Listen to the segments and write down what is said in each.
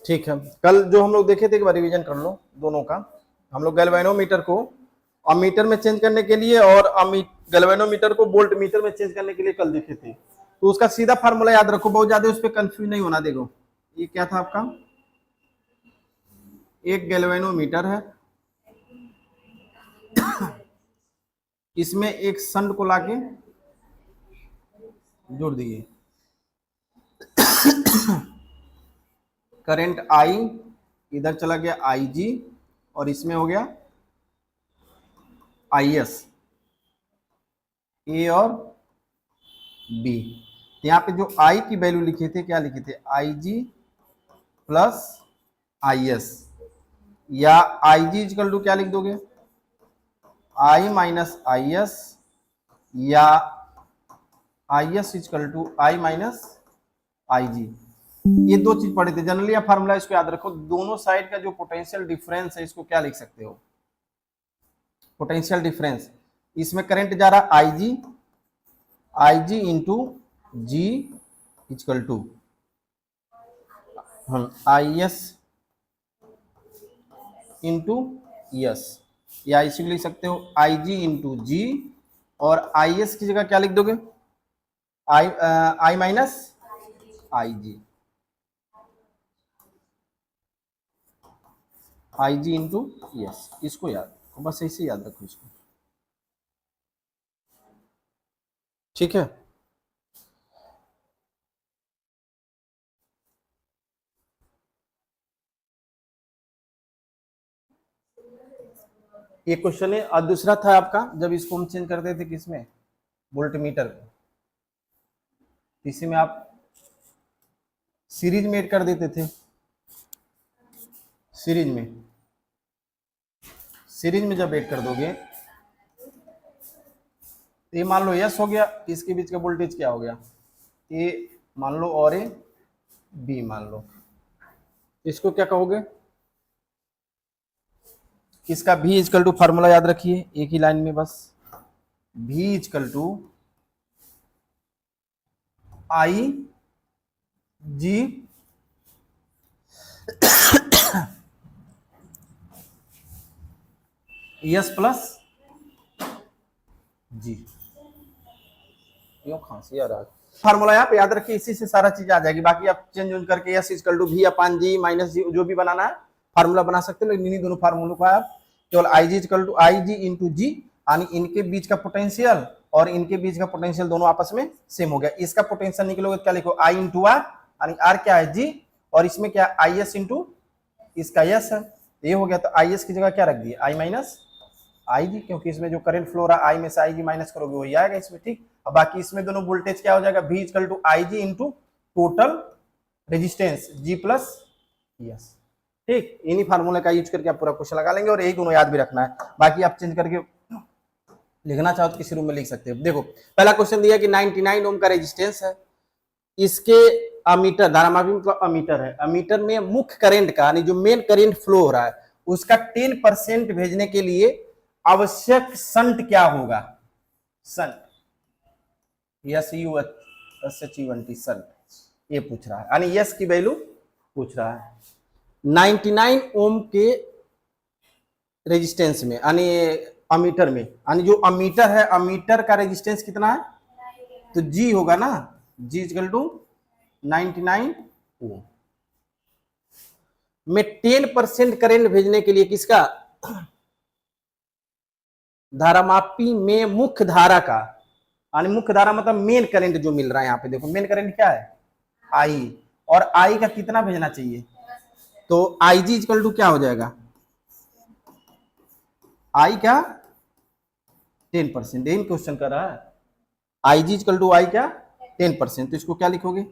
ठीक है, कल जो हम लोग देखे थे एक बार रिवीजन कर लो दोनों का। हम लोग गैल्वेनोमीटर को अमीटर में चेंज करने के लिए और गैल्वेनोमीटर को वोल्ट मीटर में चेंज करने के लिए कल देखे थे। तो उसका सीधा फार्मूला याद रखो, बहुत ज्यादा उस पर कंफ्यूज नहीं होना। देखो ये क्या था आपका, एक गैल्वेनोमीटर है, इसमें एक संड को लाके जोड़ दिए, करंट आई इधर चला गया आई जी, और इसमें हो गया आई एस, ए और बी। यहाँ पे जो आई की वैल्यू लिखे थे, क्या लिखे थे, आई जी प्लस आई एस, या आई जी इजकल टू क्या लिख दोगे, आई माइनस आई एस, या I S is equal to I minus I G. ये दो चीज पढ़े थे जनरली, आप फार्मूला इसको याद रखो। दोनों साइड का जो पोटेंशियल डिफरेंस है इसको क्या लिख सकते हो, पोटेंशियल डिफरेंस। इसमें करंट जा रहा I G into G is equal to I S into S, या इसी लिख सकते हो आई जी इंटू जी, और आई एस की जगह क्या लिख दोगे, आई minus I ji, I G into S. इसको याद, बस ऐसे याद रखो इसको, ठीक है। ये क्वेश्चन है। और दूसरा था आपका, जब इसको हम चेंज करते थे किसमें, वोल्ट मीटर में, इसी में आप सीरीज में ऐड कर देते थे। सीरीज में जब ऐड कर दोगे तो ये मान लो यस हो गया, इसके बीच का वोल्टेज क्या हो गया, ए मान लो और ए बी मान लो, इसको क्या कहोगे, किसका भी इजकल टू फार्मूला याद रखिए एक ही लाइन में बस, भी is equal to I G S plus G. क्यों खांसी आ रहा है, फार्मूला आप याद रखिए, इसी से सारा चीज आ जाएगी। बाकी आप चेंज करके एस इजकल टू भी अपान जी माइनस जी जो भी बनाना है फार्मूला बना सकते हो, लेकिन इन्हीं दोनों फार्मूलों का आप केवल I G is equal to I G into G, यानी इनके बीच का पोटेंशियल और इनके बीच का पोटेंशियल दोनों आपस में सेम हो गया। इसका पोटेंशियल निकलोगे क्या लिखो, आई इंटू आर, यानी आर क्या है जी, और इसमें क्या आई एस इंटू इसका यस है, ये हो गया। तो आई एस की जगह क्या रख दिया, आई माइनस आई जी, क्योंकि इसमें जो करंट फ्लो रहा आई में से आई जी माइनस करोगे वही आएगा इसमें, ठीक। अब बाकी इसमें दोनों वोल्टेज क्या हो जाएगा, V equal to I G into total resistance G plus S, ठीक। इन्हीं फार्मूले का यूज करके आप पूरा क्वेश्चन लगा लेंगे, और यही दोनों याद भी रखना है। बाकी आप चेंज करके लिखना चाहो तो किसी रूम में लिख सकते हो। देखो पहला क्वेश्चन दिया कि 99 ओम का रेजिस्टेंस है, इसके अमीटर, धारामापी मतलब अमीटर है, अमीटर में मुख्य करंट का, यानी जो मेन करंट फ्लो हो रहा है उसका 10% भेजने के लिए आवश्यक संट क्या होगा, shunt, S U S H U N T, shunt, ये पूछ रहा है, यानी यस की वैल्यू पूछ रहा है 99 ओम के रेजिस्टेंस में, यानी अमीटर में, यानी जो अमीटर है अमीटर का रेजिस्टेंस कितना है, तो जी होगा ना, जी इक्वल टू 99 ओम में 10% करंट भेजने के लिए किसका, धारामापी में मुख्य धारा का, यानी मुख्य धारा मतलब मेन करंट जो मिल रहा है यहाँ पे, देखो मेन करंट क्या है आई, और आई का कितना भेजना चाहिए, तो आई जी इक्वल टू क्या हो जाएगा, आई क्या 10%, यही क्वेश्चन कर रहा है, आई जी इक्वल टू आई क्या 10%, तो इसको क्या लिखोगे,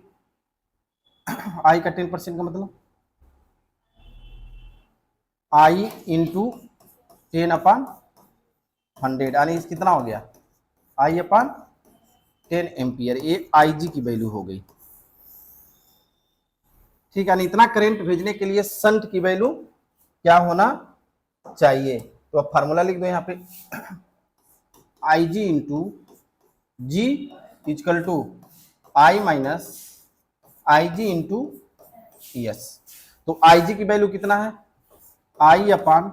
आई का 10% का मतलब आई इंटू 10 अपान 100, यानी कितना हो गया, आई अपान 10 एम्पियर, ये आई जी की वैल्यू हो गई, ठीक है। इतना करंट भेजने के लिए संट की वैल्यू क्या होना चाहिए, तो अब फार्मूला लिख दो यहाँ पे, I G into G is equal to I minus I G into S. तो आई जी की वैल्यू कितना है, I upon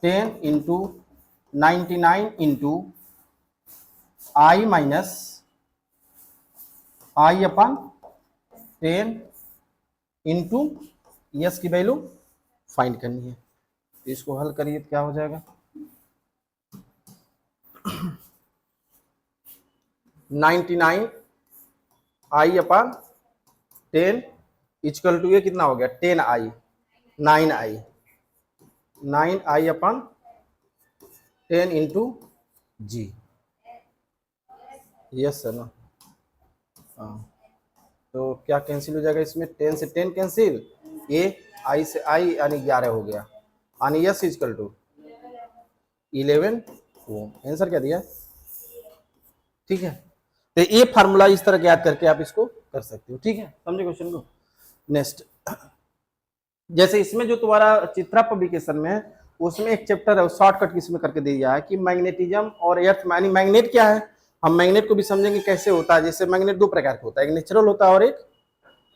10 into 99 into I minus I upon 10 into S की वैल्यू फाइंड करनी है। तो इसको हल करिए तो क्या हो जाएगा, 99 आई अपान 10 इक्वल टू ये कितना हो गया 10 आई 9 आई 9 आई अपान 10 इंटू जी, यस है ना। हाँ, तो क्या कैंसिल हो जाएगा इसमें, 10 से 10 कैंसिल, ए आई से आई यानी 11 हो गया, यानी S equal to 11 ohm. Answer क्या दिया, ठीक है। तो ये फार्मूला इस तरह याद करके आप इसको कर सकते हो, ठीक है, समझे क्वेश्चन को। नेक्स्ट, जैसे इसमें जो तुम्हारा चित्रा पब्लिकेशन में है उसमें एक चैप्टर है, शॉर्टकट किसमें करके दिया है कि मैग्नेटिज्म और एर्थ, यानी मैग्नेट क्या है, हम मैग्नेट को भी समझेंगे कैसे होता है। जैसे मैग्नेट दो प्रकार का होता है, एक नेचुरल होता है और एक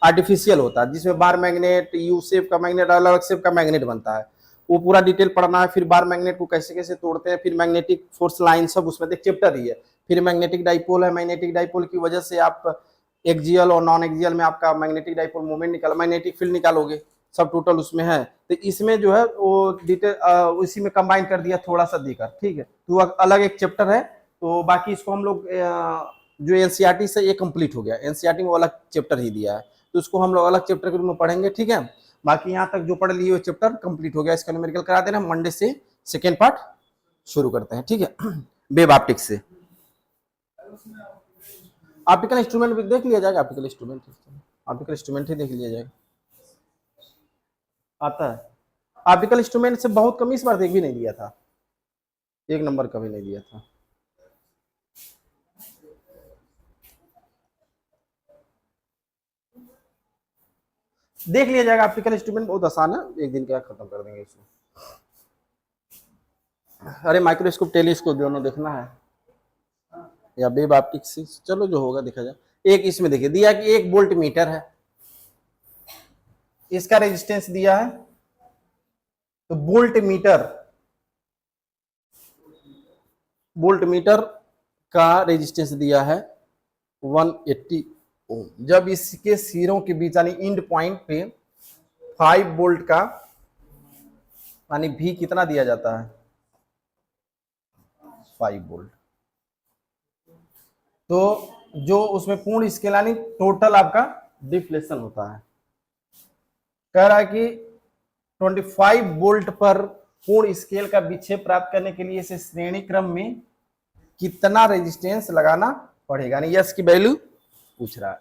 आर्टिफिशियल होता है, जिसमें बार मैग्नेट, यू शेप का मैग्नेट, अलग अलग शेप का मैग्नेट बनता है, वो पूरा डिटेल पढ़ना है। फिर बार मैग्नेट को कैसे कैसे तोड़ते हैं, फिर मैग्नेटिक फोर्स लाइन, सब उसमें एक चैप्टर ही है। फिर मैग्नेटिक डाइपोल है, मैग्नेटिक डाइपोल की वजह से आप एक्सियल और नॉन एक्सियल में आपका मैग्नेटिक डाइपोल मूवमेंट निकाल, मैग्नेटिक फील्ड निकालोगे, सब टोटल उसमें है। तो इसमें जो है वो डिटेल उसी में कंबाइन कर दिया थोड़ा सा देकर, ठीक है। तो अलग एक चैप्टर है, तो बाकी इसको हम लोग जो एनसीईआरटी से ये कंप्लीट हो गया, एनसीईआरटी में वो अलग चैप्टर ही दिया है, तो उसको हम लोग अलग चैप्टर के रूप में पढ़ेंगे, ठीक है। बाकी यहाँ तक जो पढ़ लिए वो चैप्टर कंप्लीट हो गया, इसका न्यूमेरिकल करा देना, मंडे से सेकेंड पार्ट शुरू करते हैं, ठीक है। वेव ऑप्टिक्स से ऑप्टिकल इंस्ट्रूमेंट भी देख लिया जाएगा, ऑप्टिकल इंस्ट्रूमेंट ही देख लिया जाएगा, आता है। ऑप्टिकल इंस्ट्रूमेंट से बहुत कम, इस बार देख भी नहीं दिया था, एक नंबर कभी नहीं दिया था। देख लिया जाएगा, ऑप्टिकल इंस्ट्रूमेंट बहुत आसान है, एक दिन क्या खत्म कर देंगे इसको। अरे माइक्रोस्कोप टेलीस्कोप दोनों देखना है, या वेव ऑप्टिक्स, चलो जो होगा देखा जाए। एक इसमें देखिए दिया कि 1 वोल्ट मीटर है, इसका रेजिस्टेंस दिया है, तो वोल्ट मीटर का रेजिस्टेंस दिया है 180 ओम। जब इसके सिरों के बीच यानी इंड पॉइंट पे 5 वोल्ट का यानी भी कितना दिया जाता है 5 वोल्ट, तो जो उसमें पूर्ण स्केल यानी टोटल आपका डिफ्लेक्शन होता है। कह रहा है कि 25 वोल्ट पर पूर्ण स्केल का विक्षेप प्राप्त करने के लिए इसे श्रेणी क्रम में कितना रेजिस्टेंस लगाना पड़ेगा, यानी यस की वैल्यू पूछ रहा है।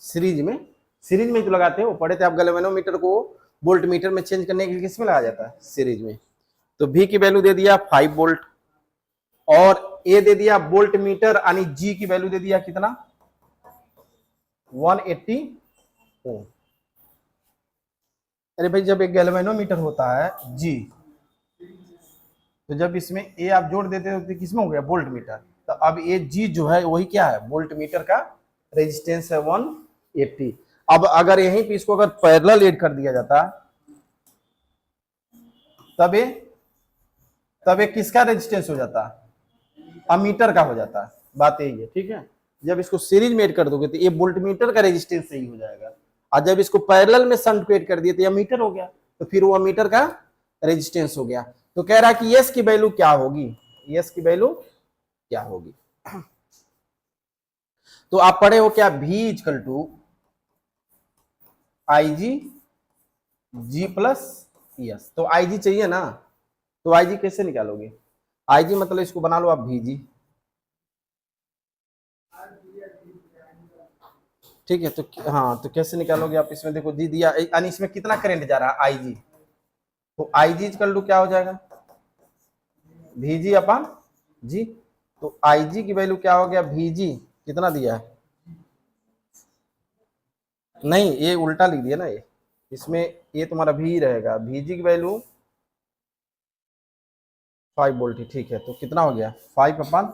सीरीज में जो लगाते हैं वो पढ़े थे आप, गैल्वेनोमीटर को वोल्ट मीटर में चेंज करने के लिए किसमें लगाया जाता है, सीरीज में। तो भी की वैल्यू दे दिया 5 वोल्ट, और ए दे दिया वोल्ट मीटर यानी जी की वैल्यू दे दिया कितना 180 ओम। अरे भाई जब एक गैल्वेनोमीटर होता है जी, तो जब इसमें ए आप जोड़ देते हो तो किसमें हो गया वोल्ट मीटर, तो अब ये जी जो है वही क्या है वोल्ट मीटर का रेजिस्टेंस है 180। अब अगर यहीं पे इसको अगर पैरेलल ऐड कर दिया जाता तब ये किसका रेजिस्टेंस हो जाता, अमीटर का हो जाता है, बात यही है, ठीक है। जब इसको सीरीज में ऐड कर दोगे तो ये वोल्ट मीटर का रेजिस्टेंस सही हो जाएगा, और जब इसको पैरेलल में शंट को ऐड कर दिए तो ये मीटर हो गया, तो फिर वो मीटर का रेजिस्टेंस हो गया। तो कह रहा है कि यस की वैल्यू क्या होगी, यस की वैल्यू क्या होगी। तो आप पढ़े हो क्या, V equal to I G plus S. तो आई जी चाहिए ना, तो आई जी कैसे निकालोगे, आई जी मतलब इसको बना लो आप VG, ठीक है। तो हाँ, तो कैसे निकालोगे आप, इसमें देखो जी दिया, यानी इसमें कितना करंट जा रहा है आई जी, तो आई जी इक्वल टू क्या हो जाएगा VG अपॉन जी। तो आई जी की वैल्यू क्या हो गया VG, कितना दिया है, नहीं ये उल्टा लिख दिया ना, ये इसमें ये तुम्हारा भी रहेगा, VG की वैल्यू 5 वोल्ट, ठीक है। तो कितना हो गया 5 अपॉन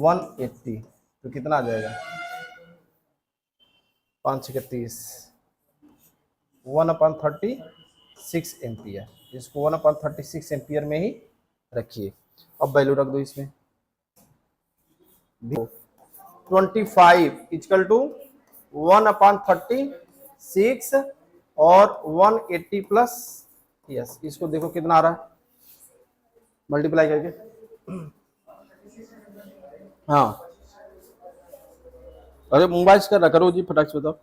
180, तो कितना आ जाएगा 5 के 30, 1/36 एम्पियर, इसको 1/36 एम्पियर में ही रखिए। अब वैल्यू रख दो इसमें, 25 इक्वल टू 1/36 और 180 प्लस, यस, इसको देखो कितना आ रहा है मल्टीप्लाई करके। हाँ, अरे मोबाइल कर रहा करो जी, फटाक से बताओ।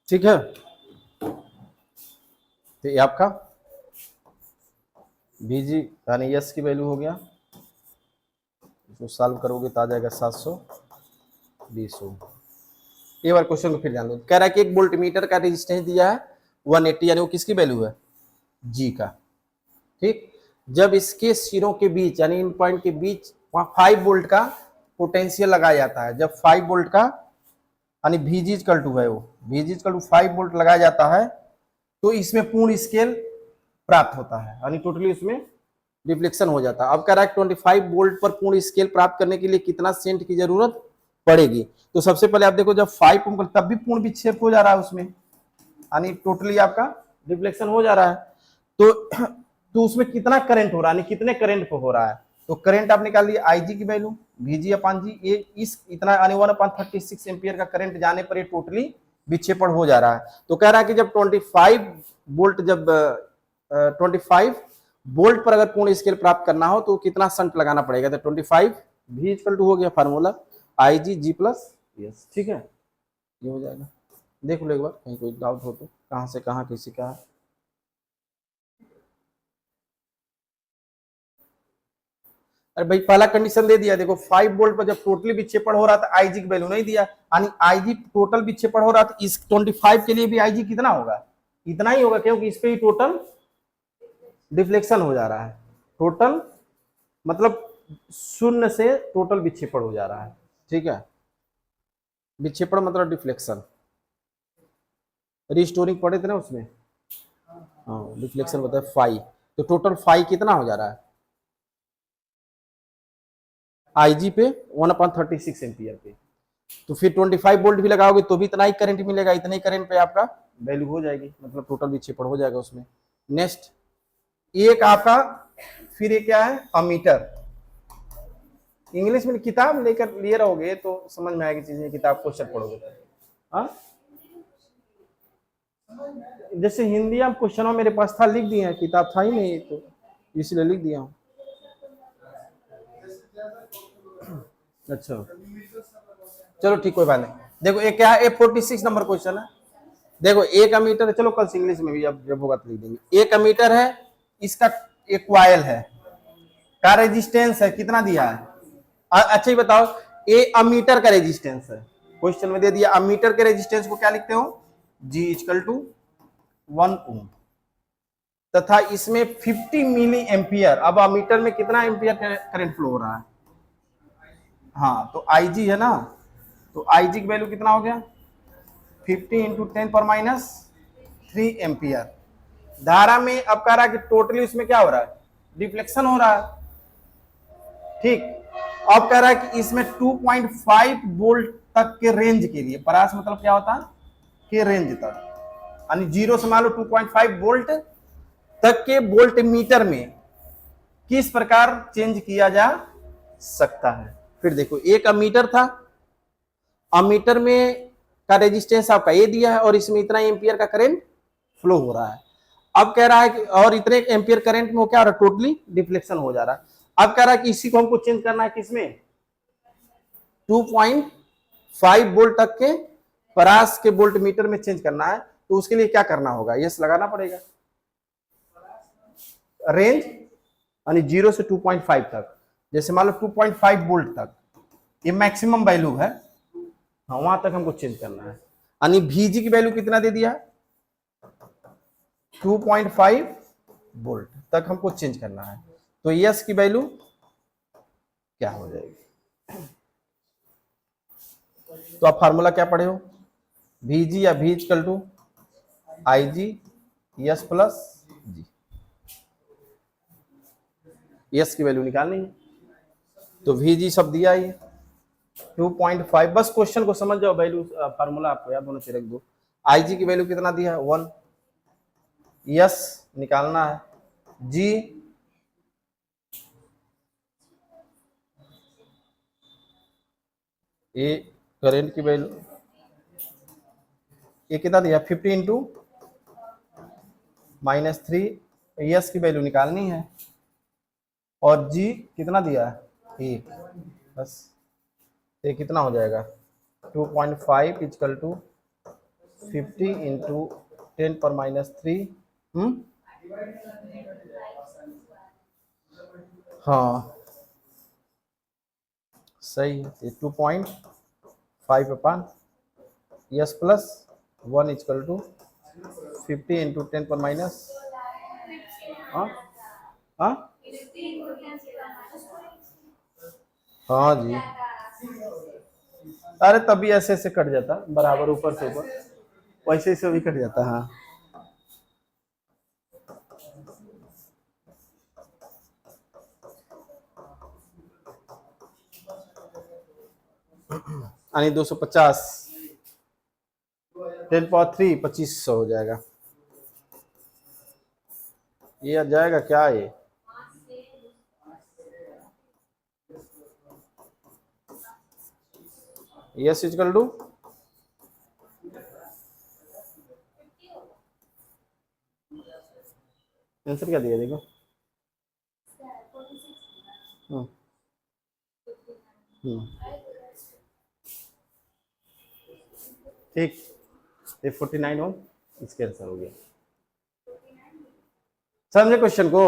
ठीक है, तो ये आपका VG यानी यस की वैल्यू हो गया, इसको सॉल्व करोगे तो आ जाएगा 720 ओम। एक बार क्वेश्चन को फिर जान लो, कह रहा है कि एक वोल्टमीटर का रेजिस्टेंस दिया है 180, यानी वो किसकी वैल्यू है, जी का। ठीक, जब इसके सिरों के बीच यानी इन पॉइंट के बीच 5 वोल्ट का पोटेंशियल लगाया जाता है, जब 5 वोल्ट का यानी VG इक्वल टू है, वो VG इक्वल टू 5 वोल्ट लगाया जाता है, तो इसमें पूर्ण स्केल प्राप्त होता है, यानी टोटली इसमें रिफ्लेक्शन हो जाता है। अब कह रहा है 25 वोल्ट पर पूर्ण स्केल प्राप्त करने के लिए कितना सेंट की जरूरत पड़ेगी। तो सबसे पहले आप देखो, जब 5 ओम तब भी पूर्ण विक्षेप हो जा रहा है उसमें, यानी टोटली आपका रिफ्लेक्शन हो जा रहा है, तो उसमें कितना करंट हो रहा है, यानी कितने करंट पे हो रहा है। तो करंट आप निकाल लिए IG की वैल्यू VG/G, ये इस इतना यानी 1/36 एम्पियर का करंट जाने पर ये टोटली विक्षेपण हो जा रहा है। तो कह रहा है कि जब 25 वोल्ट जब 25 वोल्ट पर अगर पूर्ण स्केल प्राप्त करना हो तो कितना शंट लगाना पड़ेगा। तो 25 V इक्वल टू हो गया formula IG G plus S, ठीक है, ये हो जाएगा। देख लो एक बार, कहीं कोई डाउट हो तो, कहाँ से कहाँ किसी का है। अरे भाई पहला कंडीशन दे दिया, देखो 5 वोल्ट पर जब टोटली विक्षेपण हो रहा था IG की वैल्यू नहीं दिया, यानी IG टोटल विक्षेपण हो रहा था, इस 25 के लिए भी IG कितना होगा, इतना ही होगा, क्योंकि इस पे ही टोटल डिफ्लेक्शन हो जा रहा है। टोटल मतलब शून्य से टोटल विक्षेपण हो जा रहा है, ठीक है, विक्षेपण मतलब डिफ्लेक्शन, रिस्टोरिंग पढ़े थे ना उसमें, हाँ, डिफ्लेक्शन होता है 5, तो टोटल 5 कितना हो जा रहा है IG पे 1/36 एम्पियर पे। तो फिर 25 वोल्ट भी लगाओगे तो भी इतना ही करंट मिलेगा, इतने ही करंट पे आपका वैल्यू हो जाएगी, मतलब टोटल विक्षेपण हो जाएगा उसमें। नेक्स्ट एक आपका फिर ये क्या है, अमीटर। इंग्लिश में किताब लेकर लिए रहोगे तो समझ में आएगी चीजें, किताब क्वेश्चन पढ़ोगे तो। हाँ, जैसे हिंदी आप क्वेश्चन मेरे पास था, लिख दिए हैं, किताब था ही नहीं तो इसलिए लिख दिया हूँ। अच्छा चलो ठीक, कोई बात नहीं। देखो ये क्या है, 46 नंबर क्वेश्चन है। देखो एक अमीटर है, चलो कल इंग्लिश में भी अब जब होगा तो लिख देंगे। एक अमीटर है, इसका एक कॉइल है, का रेजिस्टेंस है कितना दिया है, अच्छा ही बताओ, ये अमीटर का रेजिस्टेंस है, क्वेश्चन में दे दिया। अमीटर के रेजिस्टेंस को क्या लिखते हो, G इक्वल टू 1 ओम, तथा इसमें 50 मिली एम्पियर। अब अमीटर में कितना एम्पियर करंट फ्लो हो रहा है, हाँ, तो IG है ना, तो IG की वैल्यू कितना हो गया, 50 इंटू 10⁻³ एम्पियर। धारा में अब कह रहा है कि टोटली उसमें क्या हो रहा है, डिफ्लेक्शन हो रहा है, ठीक। अब कह रहा है कि इसमें 2.5 वोल्ट तक के रेंज के लिए, परास मतलब क्या होता है, के रेंज तक, यानी 0 से मान लो 2.5 वोल्ट तक के वोल्ट मीटर में किस प्रकार चेंज किया जा सकता है। फिर देखो एक अमीटर था, अमीटर में का रेजिस्टेंस आपका ये दिया है और इसमें इतना एम्पियर का करंट फ्लो हो रहा है। अब कह रहा है कि और इतने एम्पियर करंट में क्या हो रहा है, टोटली डिफ्लेक्शन हो जा रहा है। अब कह रहा है कि इसी को हमको चेंज करना है किसमें, 2.5 वोल्ट तक के परास के वोल्ट मीटर में चेंज करना है। तो उसके लिए क्या करना होगा, यस लगाना पड़ेगा, रेंज यानी 0 से 2.5 तक, जैसे मान लो 2.5 वोल्ट तक ये मैक्सिमम वैल्यू है, हाँ, वहां तक हमको चेंज करना है। यानी VG की वैल्यू कितना दे दिया, 2.5 वोल्ट तक हमको चेंज करना है। तो यस की वैल्यू क्या हो जाएगी? तो आप फार्मूला क्या पढ़े हो? VG या V equal to IG S plus G. S की वैल्यू निकालनी है, तो VG सब दिया ही 2.5। बस क्वेश्चन को समझ जाओ, वैल्यू फार्मूला आपको याद होना चाहिए, रख दो। IG की वैल्यू कितना दिया है? 1। यस निकालना है, जी ये करंट की वैल्यू ये कितना दिया? 50 इंटू -3। यस की वैल्यू निकालनी है, और जी कितना दिया है? 1। बस ये कितना हो जाएगा? 2.5 इक्वल टू 50 इंटू 10⁻³ हाँ सही है। 2.5 upon S plus 1 equal to 50 into 10⁻। हाँ हाँ हाँ जी, अरे तभी ऐसे ऐसे कट जाता बराबर, ऊपर से ऊपर वैसे से भी कट जाता। हाँ यानी 250 10⁻³ 2500 हो जाएगा। ये आ जाएगा क्या? ये यस इक्वल टू आंसर क्या दिया देखो। हम्म हम्म, ठीक, ये 49 हो, इसके आंसर हो गया। समझे क्वेश्चन को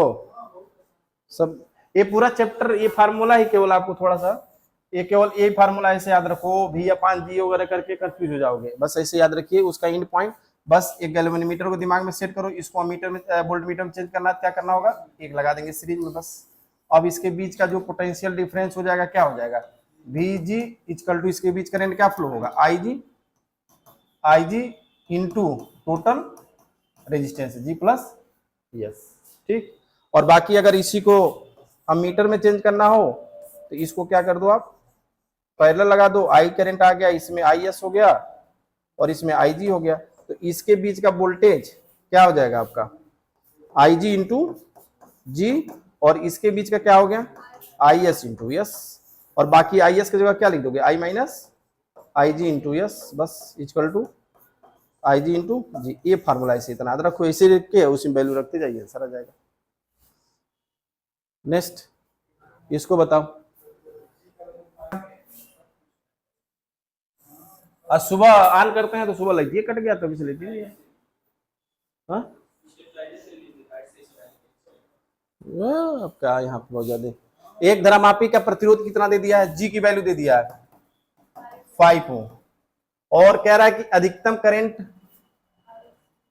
सब? ये पूरा चैप्टर ये फार्मूला ही केवल आपको थोड़ा सा, ये केवल ये फार्मूला ऐसे याद रखो, V अपान G वगैरह करके कंफ्यूज हो जाओगे। बस ऐसे याद रखिए उसका एंड पॉइंट। बस एक गैल्वेनोमीटर को दिमाग में सेट करो, इसको अमीटर में वोल्टमीटर में चेंज करना, क्या करना होगा? एक लगा देंगे सीरीज में बस। अब इसके बीच का जो पोटेंशियल डिफरेंस हो जाएगा क्या हो जाएगा? VG इक्वल टू इसके बीच करंट क्या फ्लो होगा? IG into total resistance G plus S. ठीक, और बाकी अगर इसी को अमीटर में चेंज करना हो तो इसको क्या कर दो आप? पैरेलल लगा दो, I करंट आ गया, इसमें IS हो गया और इसमें IG हो गया, तो इसके बीच का वोल्टेज क्या हो जाएगा आपका? IG इंटू जी, और इसके बीच का क्या हो गया? IS इंटू यस, और बाकी IS की जगह क्या लिख दोगे? I minus IG into yes, बस इक्वल टू IG इंटू जी। ये फार्मूला ऐसे इतना याद रखो, ऐसे लिख के उसमें वैल्यू रखते जाइए, सारा जाएगा। नेक्स्ट इसको बताओ। आज सुबह ऑन करते हैं तो सुबह लगती है, कट गया तभी से लेती नहीं है। हाँ अब क्या यहाँ पे बहुत ज्यादा। एक धरामापी का प्रतिरोध कितना दे दिया है? जी की वैल्यू दे दिया है 5 ओम, और कह रहा है कि अधिकतम करंट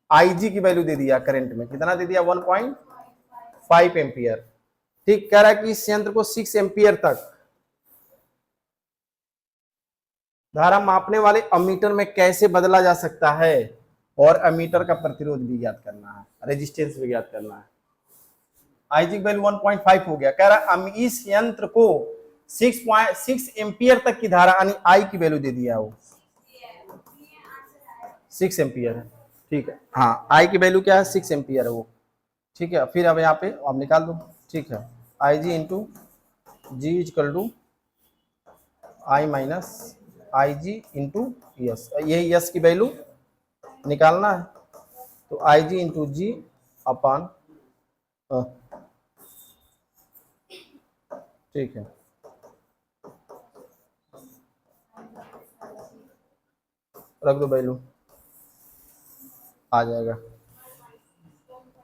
IG की वैल्यू दे दिया, करंट में कितना दे दिया? 1.5 एम्पियर। ठीक, कह रहा है कि इस यंत्र को 6 एम्पियर तक धारा मापने वाले अमीटर में कैसे बदला जा सकता है, और अमीटर का प्रतिरोध भी ज्ञात करना है, रेजिस्टेंस भी ज्ञात करना है। IG की वैल्यू 1.5 हो गया, कह रहा है इस यंत्र को 6.6 एम्पियर तक की धारा यानी I की वैल्यू दे दिया, वो 6 एम्पियर है। ठीक है, हाँ I की वैल्यू क्या है? 6 एम्पियर है वो। ठीक है, फिर अब यहाँ पे आप निकाल दो। ठीक है, IG into G equal to I minus IG into S, यही यस की वैल्यू निकालना है, तो IG इंटू जी अपान, ठीक है, रख दो वैल्यू, आ जाएगा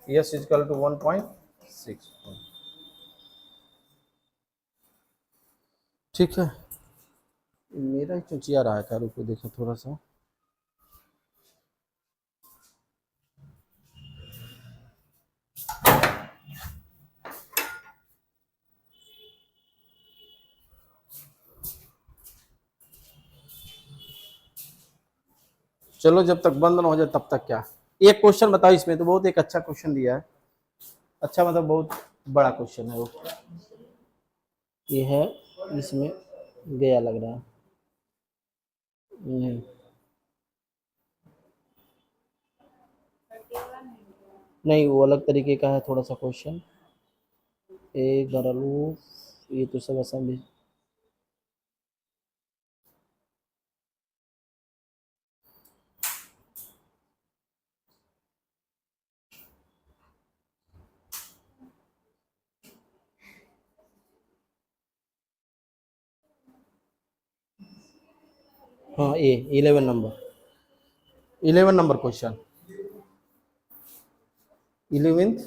यस इक्वल टू 1.6। ठीक है, मेरा ही चुचिया रहा है, रुको देखें थोड़ा सा। चलो जब तक बंद ना हो जाए तब तक क्या। एक क्वेश्चन बताओ, इसमें तो बहुत एक अच्छा क्वेश्चन दिया है। अच्छा मतलब बहुत बड़ा क्वेश्चन है वो। ये है, इसमें गया लग रहा है। नहीं, नहीं वो अलग तरीके का है थोड़ा सा क्वेश्चन। एक घरेलू, ये तो सब आसान भी। हाँ ए 11 नंबर, 11 नंबर क्वेश्चन, 11th